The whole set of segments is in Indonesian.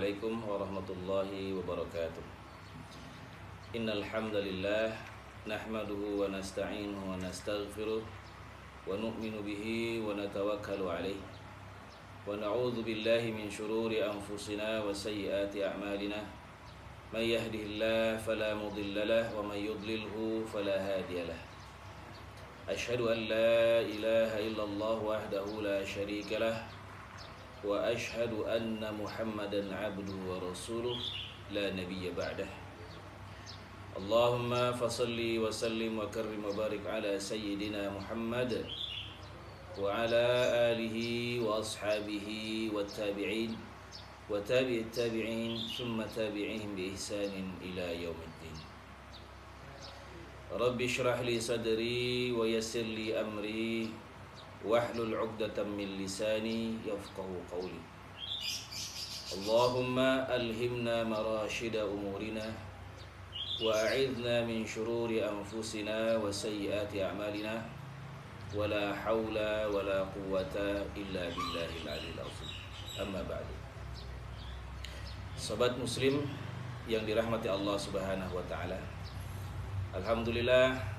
Assalamualaikum warahmatullahi wabarakatuh. Innal hamdalillah nahmaduhu wa nasta'inuhu wa nastaghfiruh wa nu'minu bihi wa natawakkalu alaihi wa na'udzu billahi min shururi anfusina wa sayyiati a'malina. May yahdihillahu fala mudilla lahu wa may yudlilhu fala hadiya lahu. Asyhadu an la ilaha illallah wahdahu la syarika lahu wa ashhadu anna Muhammadan abduhu wa rasuluh la nabiyya ba'dah. Allahumma fasalli wa sallim wa karrim wa barik ala sayyidina Muhammad wa ala alihi wa ashabihi wa tabi'in wa tabi'it tabi'in thumma tabi'ihim bi ihsanin ila yaumiddin. Rabbi shrah li sadri wa yassir li amri wahlul 'uqdatam min lisani yafqahu qawli. Allahumma alhimna marashida umurina wa a'idna min shururi anfusina wa sayyiati a'malina wa la hawla wa la quwwata illa billahil 'aliyyil 'azhim. Amma ba'du. Sobat muslim yang dirahmati Allah Subhanahu wa taala. Alhamdulillah,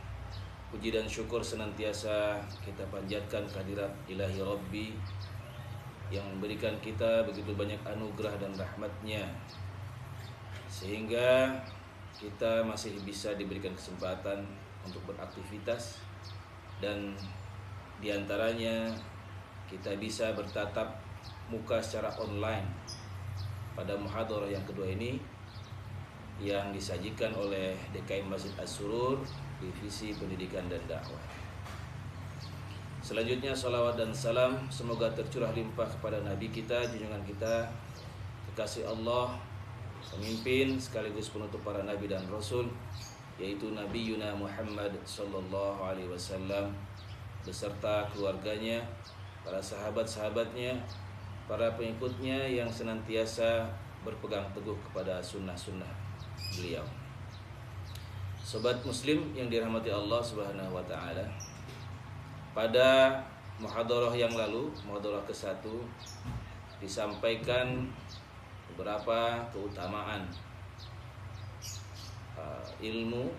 puji dan syukur senantiasa kita panjatkan kehadirat Ilahi Rabbi yang memberikan kita begitu banyak anugerah dan rahmatnya, sehingga kita masih bisa diberikan kesempatan untuk beraktivitas, dan diantaranya kita bisa bertatap muka secara online pada muhadharah yang kedua ini yang disajikan oleh DKM Masjid As-Surur Divisi Pendidikan dan Dakwah. Selanjutnya salawat dan salam semoga tercurah limpah kepada Nabi kita, junjungan kita, kekasih Allah, pemimpin sekaligus penutup para nabi dan rasul, yaitu Nabi Yuna Muhammad sallallahu alaihi wasallam beserta keluarganya, para sahabat-sahabatnya, para pengikutnya yang senantiasa berpegang teguh kepada sunnah-sunnah beliau. Sobat muslim yang dirahmati Allah Subhanahu wa taala, pada muhadharah yang lalu, muhadharah ke-1, disampaikan beberapa keutamaan ilmu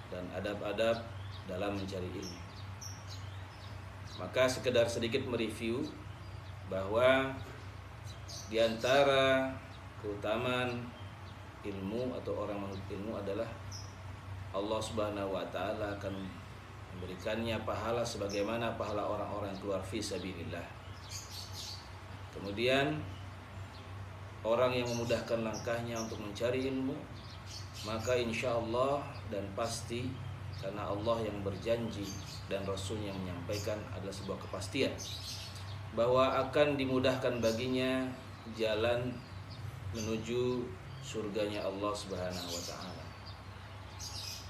dan adab-adab dalam mencari ilmu. Maka sekedar sedikit mereview bahwa di antara keutamaan ilmu atau orang menuntut ilmu adalah Allah Subhanahu wa taala akan memberikannya pahala sebagaimana pahala orang-orang yang keluar fi sabilillah. Kemudian orang yang memudahkan langkahnya untuk mencari ilmu, maka insya Allah dan pasti, karena Allah yang berjanji dan Rasulnya yang menyampaikan, adalah sebuah kepastian bahwa akan dimudahkan baginya jalan menuju surganya Allah Subhanahu wa taala.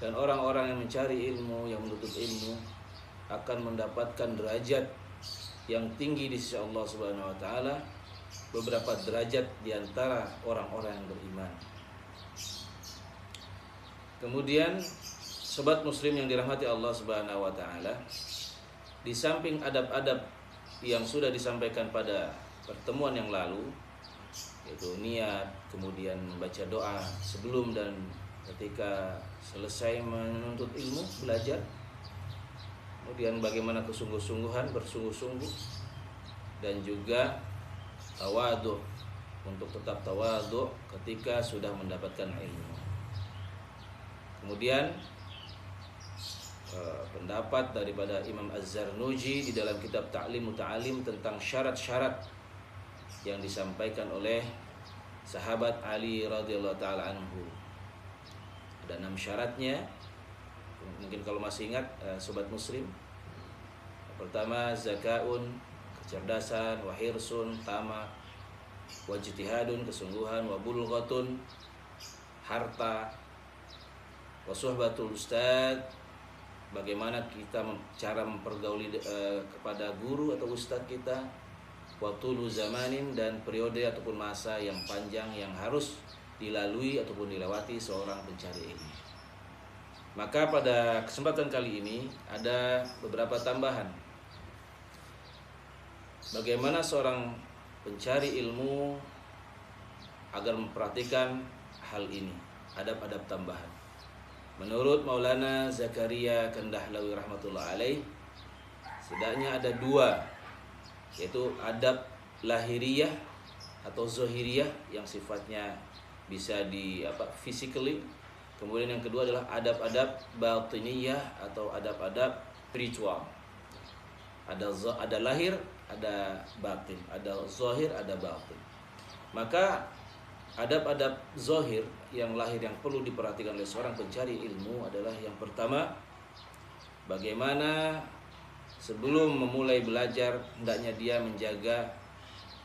Dan orang-orang yang mencari ilmu, yang menuntut ilmu, akan mendapatkan derajat yang tinggi di sisi Allah Subhanahu wa taala, beberapa derajat di antara orang-orang yang beriman. Kemudian sobat muslim yang dirahmati Allah Subhanahu wa taala, di samping adab-adab yang sudah disampaikan pada pertemuan yang lalu, yaitu niat, kemudian membaca doa sebelum dan ketika selesai menuntut ilmu, belajar, kemudian bagaimana kesungguh-sungguhan, bersungguh-sungguh, dan juga tawadhu, untuk tetap tawadhu ketika sudah mendapatkan ilmu. Kemudian pendapat daripada Imam Az-Zarnuji di dalam kitab Ta'lim Muta'alim tentang syarat-syarat yang disampaikan oleh sahabat Ali radhiyallahu taala anhu. Ada 6 syaratnya. Mungkin kalau masih ingat sobat muslim. Pertama, zakaun, kecerdasan, wa hirsun, tamak, wa ijtihadun, kesungguhan, wa bulghatun, harta, wa suhbatul ustad, bagaimana kita cara mempergauli kepada guru atau ustadz kita, wa tulu zamanin, dan periode ataupun masa yang panjang yang harus dilalui ataupun dilewati seorang pencari ilmu. Maka pada kesempatan kali ini ada beberapa tambahan. Bagaimana seorang pencari ilmu agar memperhatikan hal ini, adab-adab tambahan. Menurut Maulana Zakaria Kandahlawi rahmatullah alaih, setidaknya ada dua, yaitu adab lahiriah atau zohiriyah yang sifatnya bisa physically. Kemudian yang kedua adalah adab-adab batiniyah atau adab-adab spiritual. Ada lahir, ada batin, ada zahir, ada batin. Maka adab-adab zahir yang lahir yang perlu diperhatikan oleh seorang pencari ilmu adalah yang pertama, bagaimana sebelum memulai belajar hendaknya dia menjaga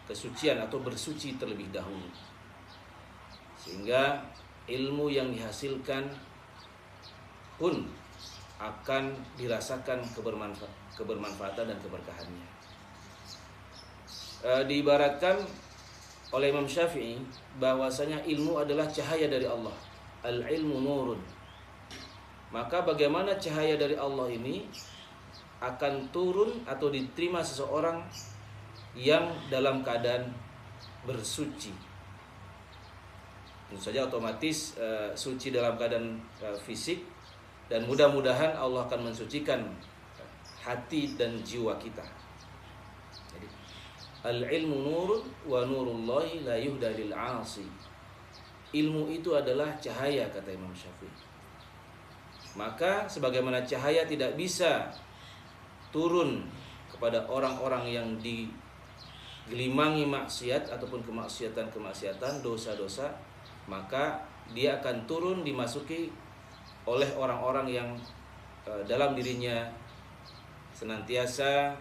kesucian atau bersuci terlebih dahulu, sehingga ilmu yang dihasilkan pun akan dirasakan kebermanfaatan dan keberkahannya. Diibaratkan oleh Imam Syafi'i bahwasanya ilmu adalah cahaya dari Allah. Al-ilmu nurun. Maka bagaimana cahaya dari Allah ini akan turun atau diterima seseorang yang dalam keadaan bersuci. Tentu saja otomatis suci dalam keadaan fisik, dan mudah-mudahan Allah akan mensucikan hati dan jiwa kita. Jadi al-ilmu nurun wa nurullahi la yuhda lil 'asi. Ilmu itu adalah cahaya, kata Imam Syafi'i. Maka sebagaimana cahaya tidak bisa turun kepada orang-orang yang digelimangi maksiat ataupun kemaksiatan, dosa-dosa, maka dia akan turun dimasuki oleh orang-orang yang dalam dirinya senantiasa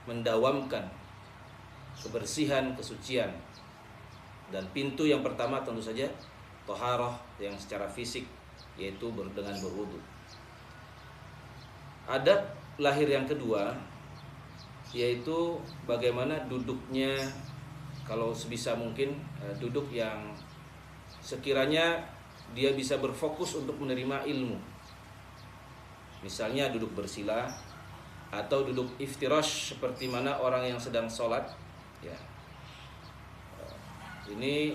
mendawamkan kebersihan, kesucian. Dan pintu yang pertama tentu saja thaharah yang secara fisik, yaitu dengan berwudu. Adab lahir yang kedua yaitu bagaimana duduknya, kalau sebisa mungkin duduk yang sekiranya dia bisa berfokus untuk menerima ilmu. Misalnya duduk bersila atau duduk iftirash seperti mana orang yang sedang sholat, ya. Ini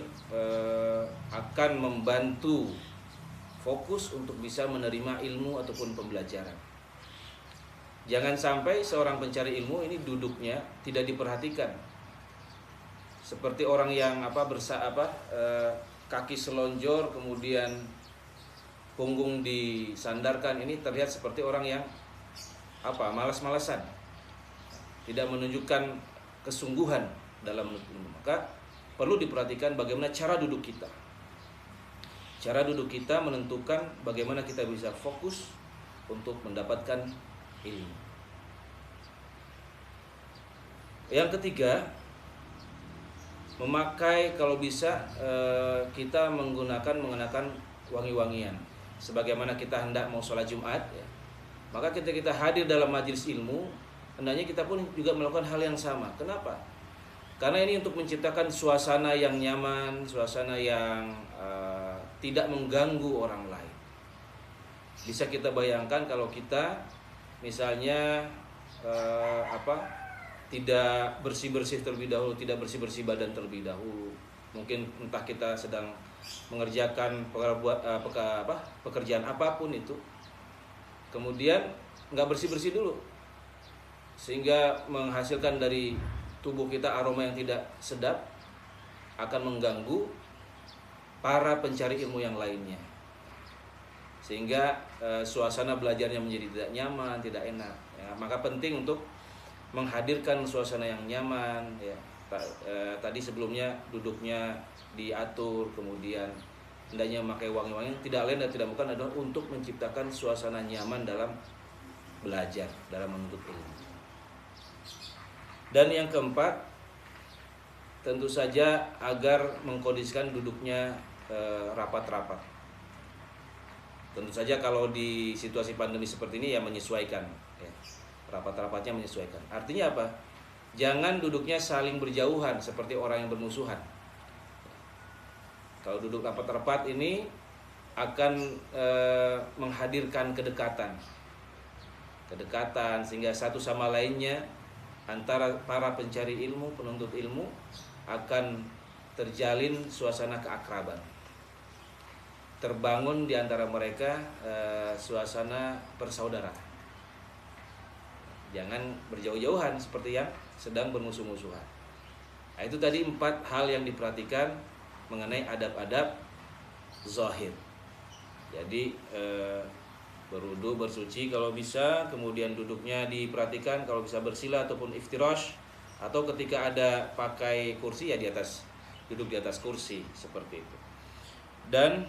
akan membantu fokus untuk bisa menerima ilmu ataupun pembelajaran. Jangan sampai seorang pencari ilmu ini duduknya tidak diperhatikan, seperti orang yang kaki selonjor kemudian punggung disandarkan. Ini terlihat seperti orang yang malas-malasan, tidak menunjukkan kesungguhan dalam menuntut ilmu. Maka perlu diperhatikan bagaimana cara duduk kita. Cara duduk kita menentukan bagaimana kita bisa fokus untuk mendapatkan ilmu. Yang ketiga, memakai, kalau bisa kita mengenakan wangi-wangian. Sebagaimana kita hendak mau sholat Jumat, ya, maka ketika kita hadir dalam majelis ilmu, hendaknya kita pun juga melakukan hal yang sama. Kenapa? Karena ini untuk menciptakan suasana yang nyaman, suasana yang tidak mengganggu orang lain. Bisa kita bayangkan kalau kita misalnya tidak bersih-bersih terlebih dahulu, tidak bersih-bersih badan terlebih dahulu. Mungkin entah kita sedang mengerjakan pekerjaan apapun itu, kemudian nggak bersih-bersih dulu, sehingga menghasilkan dari tubuh kita aroma yang tidak sedap, akan mengganggu para pencari ilmu yang lainnya, sehingga suasana belajarnya menjadi tidak nyaman, tidak enak, ya. Maka penting untuk menghadirkan suasana yang nyaman, ya. Tadi sebelumnya duduknya diatur, kemudian hendaknya memakai wangi-wangi, tidak lain dan tidak bukan adalah untuk menciptakan suasana nyaman dalam belajar, dalam menuntut ilmu. Dan yang keempat, tentu saja agar mengkondisikan duduknya rapat-rapat. Tentu saja kalau di situasi pandemi seperti ini ya menyesuaikan, ya. Rapat-rapatnya menyesuaikan. Artinya apa? Jangan duduknya saling berjauhan seperti orang yang bermusuhan. Kalau duduk rapat-rapat ini akan menghadirkan kedekatan, sehingga satu sama lainnya antara para pencari ilmu, penuntut ilmu, akan terjalin suasana keakraban. Terbangun di antara mereka suasana persaudaraan. Jangan berjauh-jauhan seperti yang sedang bermusuh-musuhan. Nah, itu tadi 4 hal yang diperhatikan mengenai adab-adab zahir. Jadi berwudu, bersuci kalau bisa, kemudian duduknya diperhatikan kalau bisa bersila ataupun iftirash, atau ketika ada pakai kursi ya duduk di atas kursi seperti itu. Dan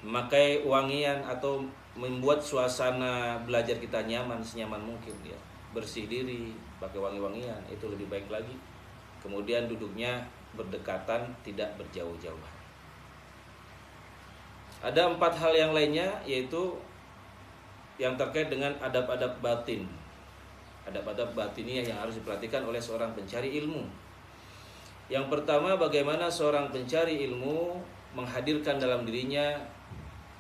memakai wangian atau membuat suasana belajar kita nyaman, senyaman mungkin ya. Bersih diri, pakai wangi-wangian, itu lebih baik lagi. Kemudian duduknya berdekatan, tidak berjauh-jauhan. Ada 4 hal yang lainnya, yaitu yang terkait dengan adab-adab batin. Adab-adab batiniah yang harus diperhatikan oleh seorang pencari ilmu. Yang pertama, bagaimana seorang pencari ilmu menghadirkan dalam dirinya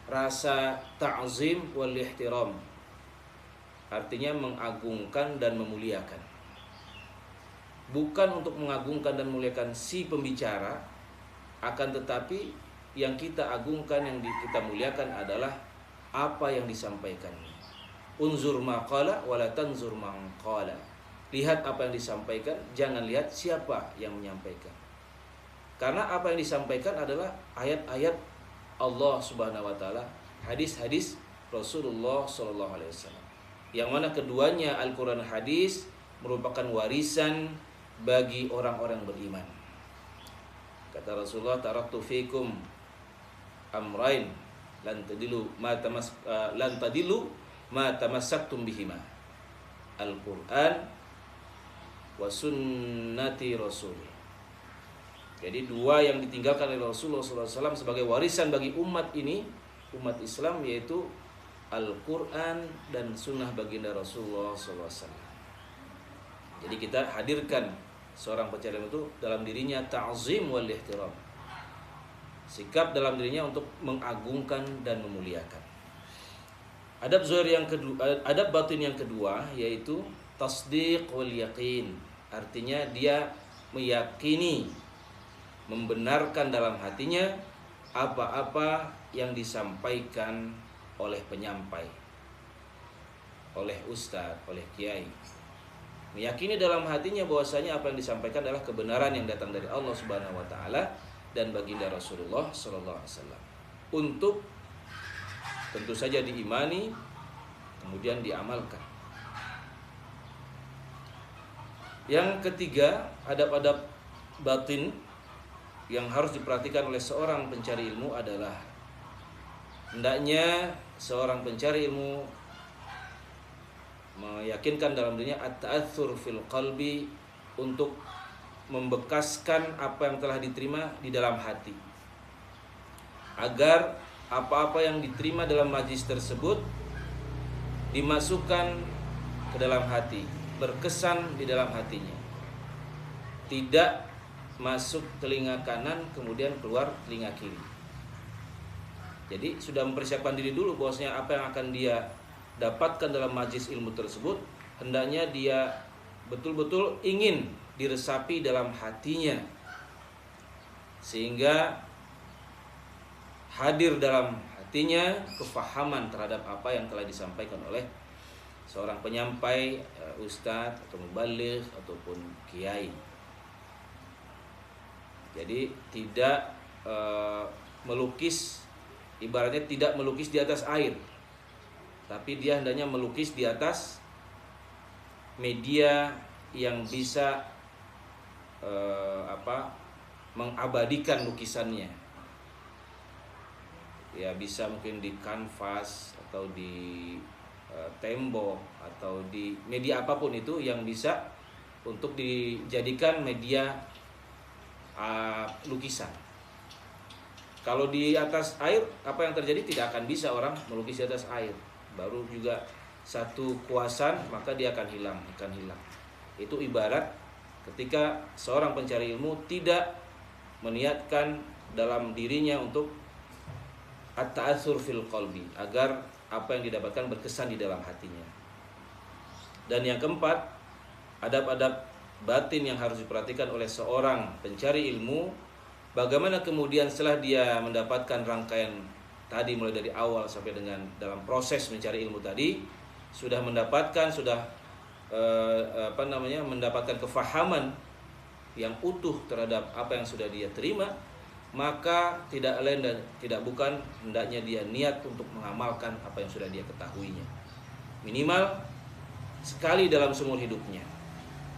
rasa ta'zim wal ihtiram. Artinya mengagungkan dan memuliakan. Bukan untuk mengagungkan dan memuliakan si pembicara, akan tetapi yang kita agungkan, yang kita muliakan adalah apa yang disampaikan. Unzur ma qala wa la tanzur man qala. Lihat apa yang disampaikan, jangan lihat siapa yang menyampaikan. Karena apa yang disampaikan adalah ayat-ayat Allah Subhanahu wa taala, hadis-hadis Rasulullah sallallahu alaihi wasallam. Yang mana keduanya, Al-Qur'an, hadis, merupakan warisan bagi orang-orang beriman. Kata Rasulullah, taraktu fikum amrain lan tadilu ma tamassaktum bihima, Al-Qur'an wa sunnati rasuli. Jadi 2 yang ditinggalkan oleh Rasulullah SAW sebagai warisan bagi umat ini, umat Islam, yaitu Al-Quran dan sunnah baginda Rasulullah SAW. Jadi kita hadirkan seorang pencari ilmu itu dalam dirinya ta'zim wal ihtiram. Sikap dalam dirinya untuk mengagungkan dan memuliakan. Adab zahir yang kedua, adab batin yang kedua, yaitu tasdiq wal yaqin. Artinya dia meyakini, membenarkan dalam hatinya apa-apa yang disampaikan oleh penyampai, oleh ustadz, oleh kiai. Meyakini dalam hatinya bahwasanya apa yang disampaikan adalah kebenaran yang datang dari Allah Subhanahu wa taala dan baginda Rasulullah sallallahu alaihi wasallam. Untuk tentu saja diimani, kemudian diamalkan. Yang ketiga, adab-adab batin yang harus diperhatikan oleh seorang pencari ilmu adalah hendaknya seorang pencari ilmu meyakinkan dalam dirinya at-ta'atsur fil qalbi, untuk membekaskan apa yang telah diterima di dalam hati, agar apa-apa yang diterima dalam majlis tersebut dimasukkan ke dalam hati, berkesan di dalam hatinya, tidak masuk telinga kanan kemudian keluar telinga kiri. Jadi sudah mempersiapkan diri dulu bahwasanya apa yang akan dia dapatkan dalam majlis ilmu tersebut hendaknya dia betul-betul ingin diresapi dalam hatinya, sehingga hadir dalam hatinya kefahaman terhadap apa yang telah disampaikan oleh seorang penyampai, ustadz atau mubaligh ataupun kiai. Jadi tidak melukis, ibaratnya tidak melukis di atas air, tapi dia hendaknya melukis di atas media yang bisa mengabadikan lukisannya. Ya bisa mungkin di kanvas atau di tembok atau di media apapun itu yang bisa untuk dijadikan media lukisan. Kalau di atas air, apa yang terjadi? Tidak akan bisa orang melukis di atas air. Baru juga satu kuasan, maka dia akan hilang. Itu ibarat ketika seorang pencari ilmu tidak meniatkan dalam dirinya untuk at-ta'atsur fil qalbi, agar apa yang didapatkan berkesan di dalam hatinya. Dan yang keempat, adab-adab batin yang harus diperhatikan oleh seorang pencari ilmu. Bagaimana kemudian setelah dia mendapatkan rangkaian tadi mulai dari awal sampai dengan dalam proses mencari ilmu tadi, sudah mendapatkan mendapatkan kefahaman yang utuh terhadap apa yang sudah dia terima, maka tidak lain dan tidak bukan hendaknya dia niat untuk mengamalkan apa yang sudah dia ketahuinya, minimal sekali dalam seumur hidupnya.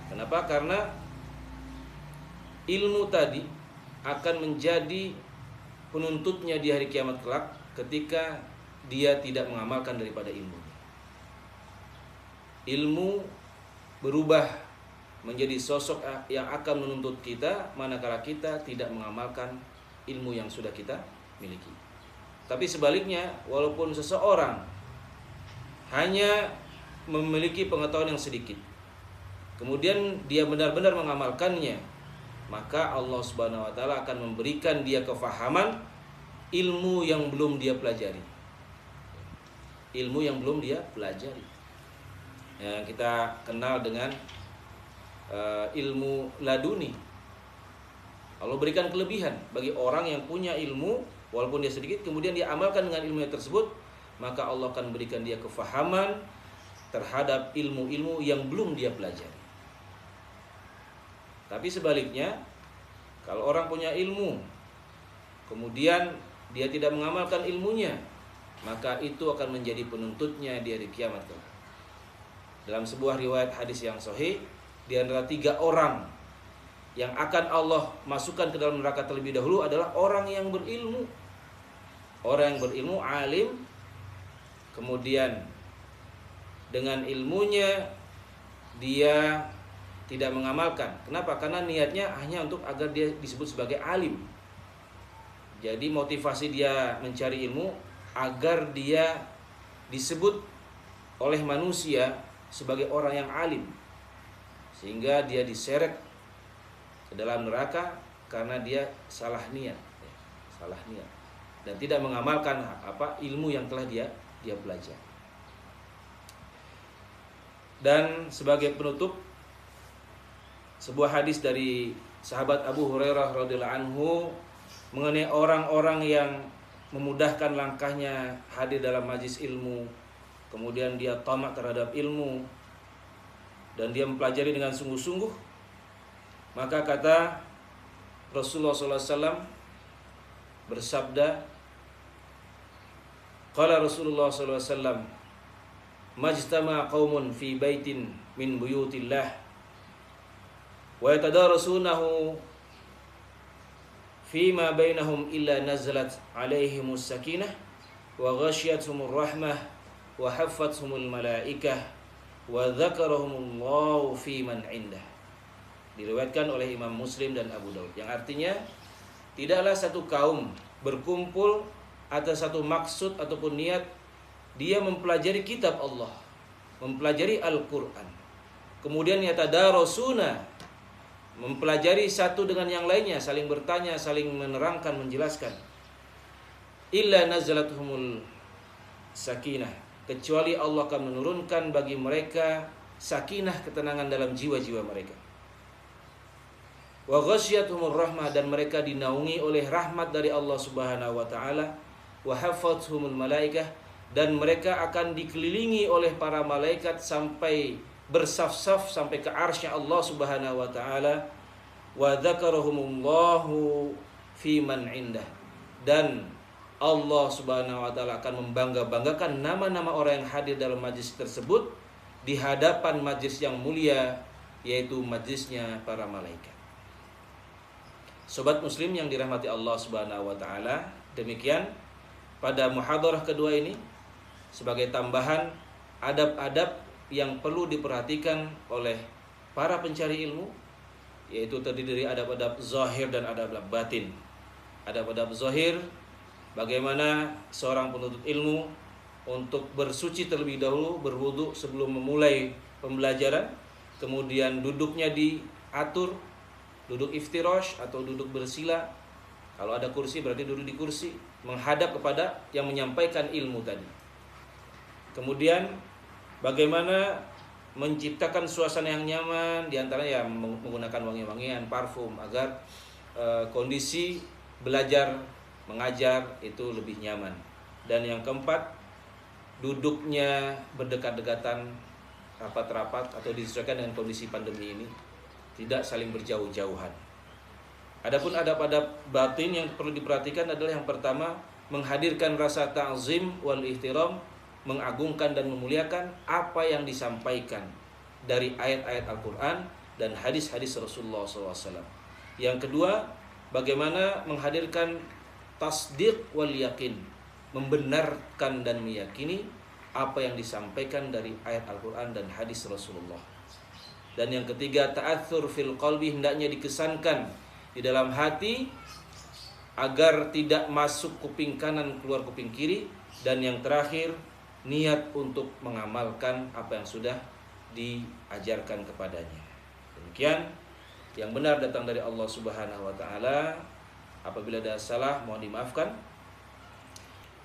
Kenapa? Karena ilmu tadi akan menjadi penuntutnya di hari kiamat kelak ketika dia tidak mengamalkan daripada ilmunya. Ilmu berubah menjadi sosok yang akan menuntut kita manakala kita tidak mengamalkan ilmu yang sudah kita miliki. Tapi sebaliknya, walaupun seseorang hanya memiliki pengetahuan yang sedikit, kemudian dia benar-benar mengamalkannya, maka Allah Subhanahu wa taala akan memberikan dia kefahaman ilmu yang belum dia pelajari. Ilmu yang belum dia pelajari. Yang kita kenal dengan ilmu laduni. Allah berikan kelebihan bagi orang yang punya ilmu walaupun dia sedikit, kemudian dia amalkan dengan ilmu tersebut, maka Allah akan berikan dia kefahaman terhadap ilmu-ilmu yang belum dia pelajari. Tapi sebaliknya, kalau orang punya ilmu kemudian dia tidak mengamalkan ilmunya, maka itu akan menjadi penuntutnya di hari kiamat. Dalam sebuah riwayat hadis yang sahih, di antara 3 orang yang akan Allah masukkan ke dalam neraka terlebih dahulu adalah orang yang berilmu. Orang yang berilmu, alim, kemudian dengan ilmunya dia tidak mengamalkan. Kenapa? Karena niatnya hanya untuk agar dia disebut sebagai alim. Jadi motivasi dia mencari ilmu agar dia disebut oleh manusia sebagai orang yang alim, sehingga dia diseret ke dalam neraka karena dia salah niat dan tidak mengamalkan ilmu yang telah dia pelajari. Dan sebagai penutup, sebuah hadis dari sahabat Abu Hurairah radhiyallahu anhu mengenai orang-orang yang memudahkan langkahnya hadir dalam majlis ilmu, kemudian dia tamak terhadap ilmu dan dia mempelajari dengan sungguh-sungguh. Maka kata Rasulullah SAW bersabda, qala Rasulullah SAW, majtama qaumun fi baitin min buyutillah wa yatadarasunahu fima bainahum illa nazalat alaihimus sakinah wa ghashiyatuhumur rahmah wa haffathumul malaikah wa dzakarahumullahu fi man indah. Diriwayatkan oleh Imam Muslim dan Abu Daud, yang artinya tidaklah satu kaum berkumpul atas satu maksud ataupun niat dia mempelajari kitab Allah, mempelajari Al-Qur'an, kemudian yatadarasuna, mempelajari satu dengan yang lainnya, saling bertanya, saling menerangkan, menjelaskan, illa nazalatuhumul sakinah, kecuali Allah akan menurunkan bagi mereka sakinah, ketenangan dalam jiwa-jiwa mereka. Wa ghasyiyatuhumur rahmah, dan mereka dinaungi oleh rahmat dari Allah Subhanahu wa taala. Wa hafathumul malaikah, dan mereka akan dikelilingi oleh para malaikat sampai bersaf-saf sampai ke arsy Allah Subhanahu wa taala. Wa dzakarahumullahu fi man indah, dan Allah Subhanahu wa taala akan membangga-banggakan nama-nama orang yang hadir dalam majlis tersebut di hadapan majlis yang mulia, yaitu majlisnya para malaikat. Sobat muslim yang dirahmati Allah Subhanahu wa taala, demikian pada muhadarah kedua ini sebagai tambahan adab-adab yang perlu diperhatikan oleh para pencari ilmu, yaitu terdiri dari adab-adab zahir dan adab-adab batin. Adab-adab zahir, bagaimana seorang penuntut ilmu untuk bersuci terlebih dahulu, berwudu sebelum memulai pembelajaran, kemudian duduknya diatur, duduk iftirash atau duduk bersila. Kalau ada kursi berarti duduk di kursi, menghadap kepada yang menyampaikan ilmu tadi. Kemudian bagaimana menciptakan suasana yang nyaman, diantaranya ya menggunakan wangi-wangian, parfum, agar kondisi belajar mengajar itu lebih nyaman. Dan yang keempat, duduknya berdekat-dekatan, rapat-rapat atau disesuaikan dengan kondisi pandemi ini, tidak saling berjauh-jauhan. Adapun adab-adab batin yang perlu diperhatikan adalah yang pertama, menghadirkan rasa ta'zim wal ihtiram, mengagungkan dan memuliakan apa yang disampaikan dari ayat-ayat Al-Quran dan hadis-hadis Rasulullah SAW. Yang kedua, bagaimana menghadirkan tasdiq wal yakin, membenarkan dan meyakini apa yang disampaikan dari ayat Al-Quran dan hadis Rasulullah. Dan yang ketiga, ta'athur fil qalbi, hendaknya dikesankan di dalam hati agar tidak masuk kuping kanan keluar kuping kiri. Dan yang terakhir, niat untuk mengamalkan apa yang sudah diajarkan kepadanya. Demikian, yang benar datang dari Allah Subhanahu wa taala. Apabila ada salah mohon dimaafkan.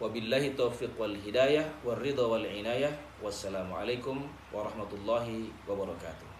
Wabillahi taufiq wal hidayah wal ridha wal inayah. Wassalamualaikum warahmatullahi wabarakatuh.